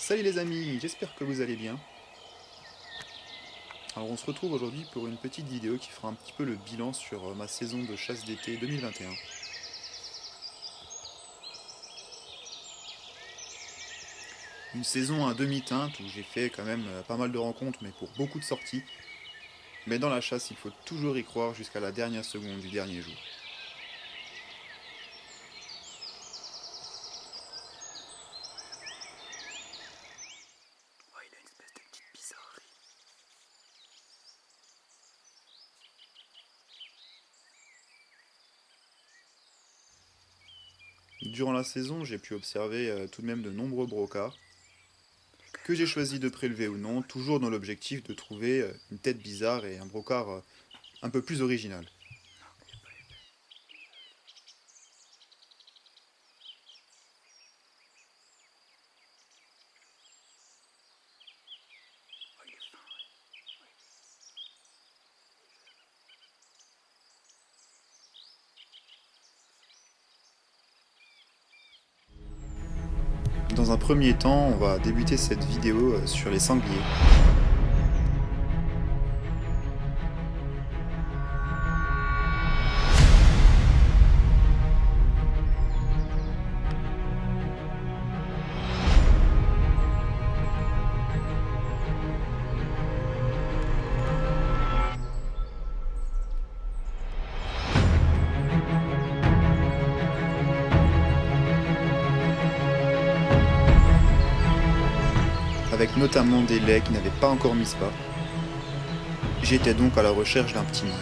Salut les amis, j'espère que vous allez bien. Alors on se retrouve aujourd'hui pour une petite vidéo qui fera un petit peu le bilan sur ma saison de chasse d'été 2021. Une saison à demi-teinte où j'ai fait quand même pas mal de rencontres mais pour beaucoup de sorties. Mais dans la chasse il faut toujours y croire jusqu'à la dernière seconde du dernier jour. Il a une espèce de petite bizarrerie. Durant la saison, j'ai pu observer tout de même de nombreux brocards, que j'ai choisi de prélever ou non, toujours dans l'objectif de trouver une tête bizarre et un brocard un peu plus original. Dans un premier temps, on va débuter cette vidéo sur les sangliers. Avec notamment des laits qui n'avaient pas encore mis ce pas. J'étais donc à la recherche d'un petit mâle.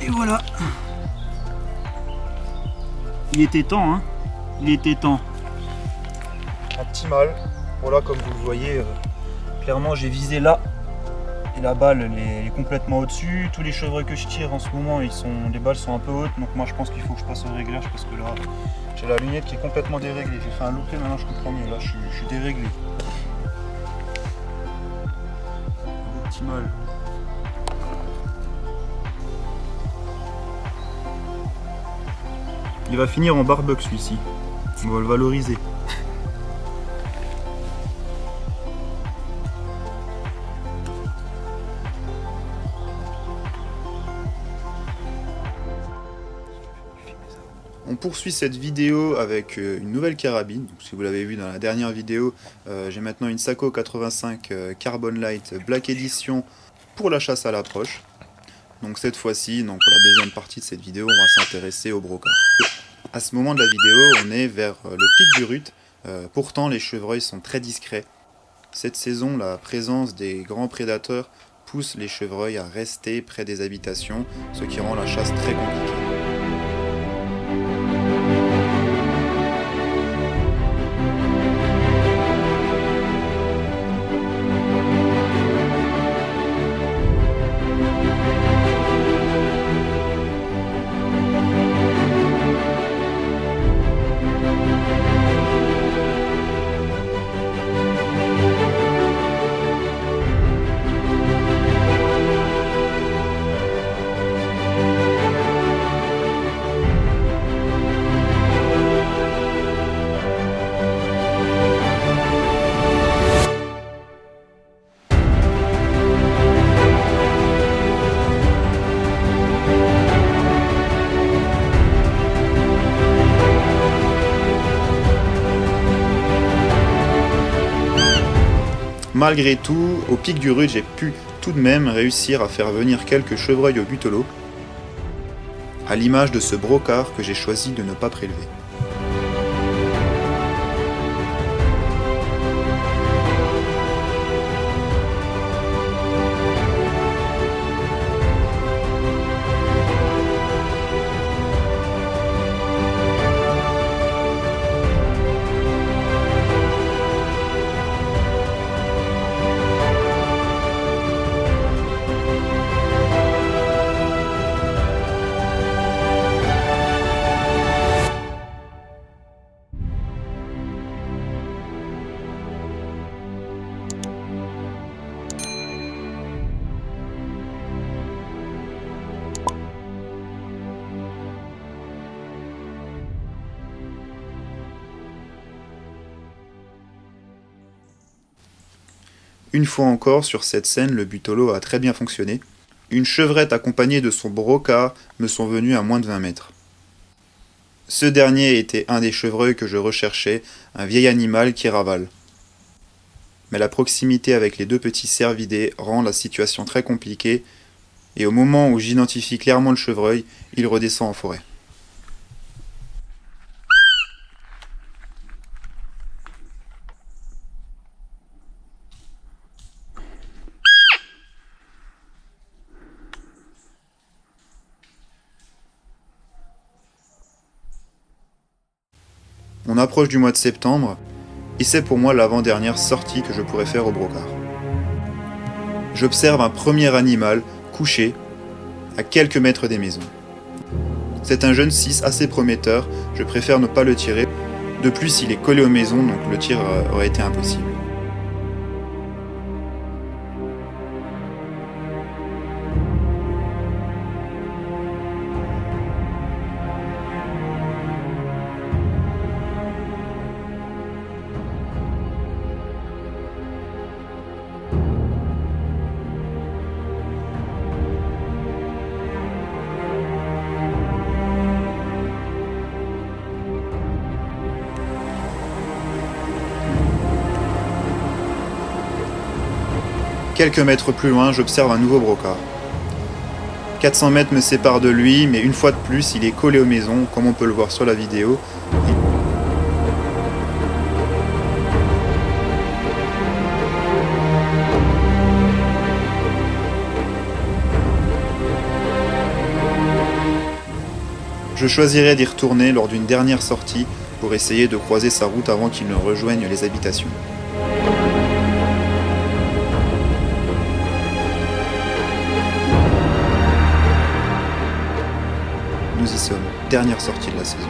Et voilà. Il était temps, hein. Il était temps. Un petit mâle. Voilà, comme vous le voyez, clairement j'ai visé là. Et la balle elle est complètement au-dessus. Tous les chevreuils que je tire en ce moment, les balles sont un peu hautes. Donc moi je pense qu'il faut que je passe au réglage parce que là, j'ai la lunette qui est complètement déréglée. J'ai fait un loupé, maintenant je comprends mieux. Là je suis déréglé. Le petit mâle. Il va finir en barbuck celui-ci. On va le valoriser. On poursuit cette vidéo avec une nouvelle carabine. Donc, si vous l'avez vu dans la dernière vidéo, j'ai maintenant une Sako 85 Carbon Light Black Edition pour la chasse à l'approche. Donc cette fois-ci, pour la deuxième partie de cette vidéo, on va s'intéresser au brocard. À ce moment de la vidéo, on est vers le pic du Rut. Pourtant, les chevreuils sont très discrets. Cette saison, la présence des grands prédateurs pousse les chevreuils à rester près des habitations, ce qui rend la chasse très compliquée. Malgré tout, au pic du Rude, j'ai pu tout de même réussir à faire venir quelques chevreuils au butolo, à l'image de ce brocard que j'ai choisi de ne pas prélever. Une fois encore, sur cette scène, le butolo a très bien fonctionné. Une chevrette accompagnée de son brocard me sont venus à moins de 20 mètres. Ce dernier était un des chevreuils que je recherchais, un vieil animal qui ravale. Mais la proximité avec les deux petits cervidés rend la situation très compliquée, et au moment où j'identifie clairement le chevreuil, il redescend en forêt. On approche du mois de septembre, et c'est pour moi l'avant-dernière sortie que je pourrais faire au brocard. J'observe un premier animal couché à quelques mètres des maisons. C'est un jeune 6 assez prometteur, je préfère ne pas le tirer. De plus, il est collé aux maisons, donc le tir aurait été impossible. Quelques mètres plus loin, j'observe un nouveau brocard. 400 mètres me séparent de lui, mais une fois de plus, il est collé aux maisons, comme on peut le voir sur la vidéo. Je choisirai d'y retourner lors d'une dernière sortie pour essayer de croiser sa route avant qu'il ne rejoigne les habitations. Nous y sommes, dernière sortie de la saison.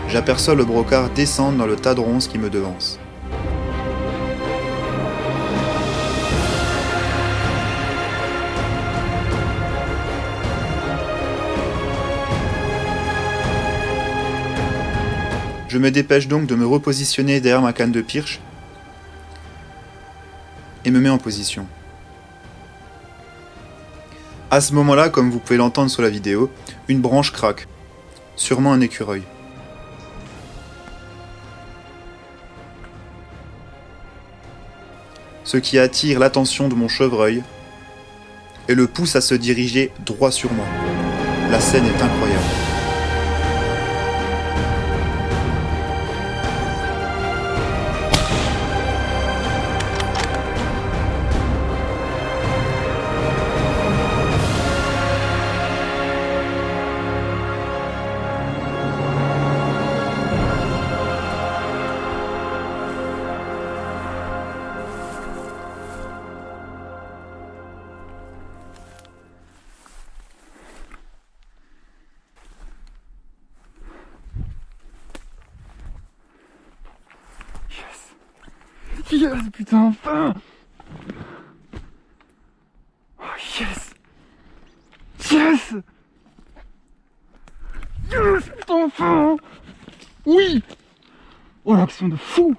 J'aperçois le brocard descendre dans le tas de ronces qui me devance. Je me dépêche donc de me repositionner derrière ma canne de pirche et me mets en position. À ce moment-là, comme vous pouvez l'entendre sur la vidéo, une branche craque, sûrement un écureuil. Ce qui attire l'attention de mon chevreuil et le pousse à se diriger droit sur moi. La scène est incroyable. Yes, putain, enfin! Oh, yes! Yes! Yes, putain, enfin! Oui! Oh, l'action de fou!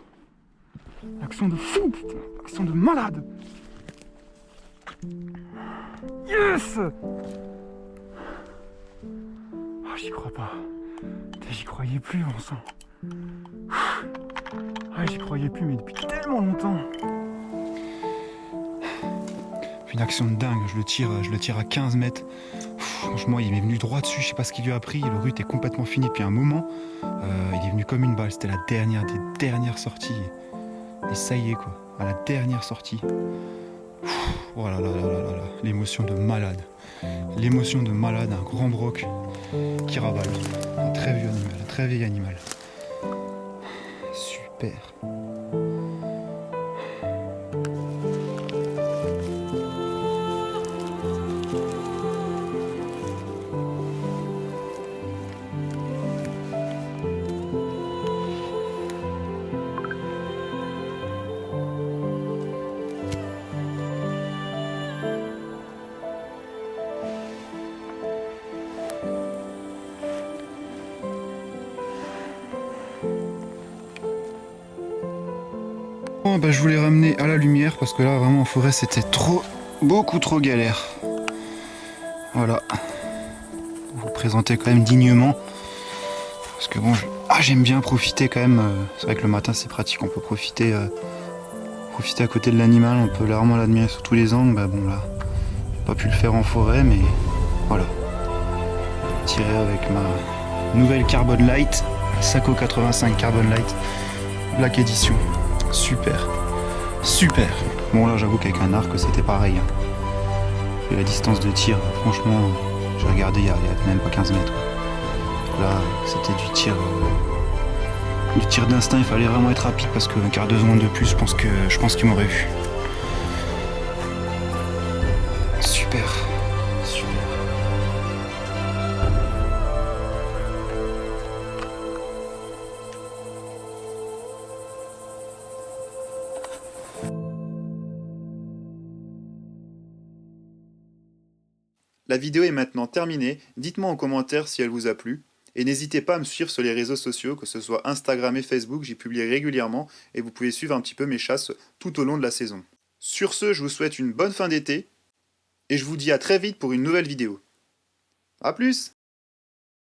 L'action de fou, putain! L'action de malade! Yes! Oh, j'y crois pas. J'y croyais plus, bon sang. Ah, j'y croyais plus, mais depuis tellement longtemps. une action de dingue, je le tire à 15 mètres. Franchement, il m'est venu droit dessus, je sais pas ce qu'il lui a pris. Le rut est complètement fini depuis un moment. Il est venu comme une balle, c'était la dernière des dernières sorties. Et ça y est quoi, à la dernière sortie. Oh là là là là là là, l'émotion de malade. L'émotion de malade, un grand broc qui ravale. Un très vieux animal, un très vieil animal. Super. Bon, bah, je voulais ramener à la lumière parce que là vraiment en forêt c'était beaucoup trop galère. Voilà. Pour vous présenter quand même dignement. Parce que bon, j'aime bien profiter quand même. C'est vrai que le matin c'est pratique, on peut profiter à côté de l'animal, on peut vraiment l'admirer sur tous les angles. Bah bon là, j'ai pas pu le faire en forêt, mais voilà. Tiré avec ma nouvelle Carbon Light, Sako 85 Carbon Light, Black Edition. Super, super. Bon là j'avoue qu'avec un arc c'était pareil. Et la distance de tir, franchement, j'ai regardé il y a même pas 15 mètres. Là c'était du tir d'instinct, il fallait vraiment être rapide parce qu'un quart de seconde de plus, je pense qu'il m'aurait vu. Super, super. La vidéo est maintenant terminée, dites-moi en commentaire si elle vous a plu, et n'hésitez pas à me suivre sur les réseaux sociaux, que ce soit Instagram et Facebook, j'y publie régulièrement, et vous pouvez suivre un petit peu mes chasses tout au long de la saison. Sur ce, je vous souhaite une bonne fin d'été, et je vous dis à très vite pour une nouvelle vidéo. A plus!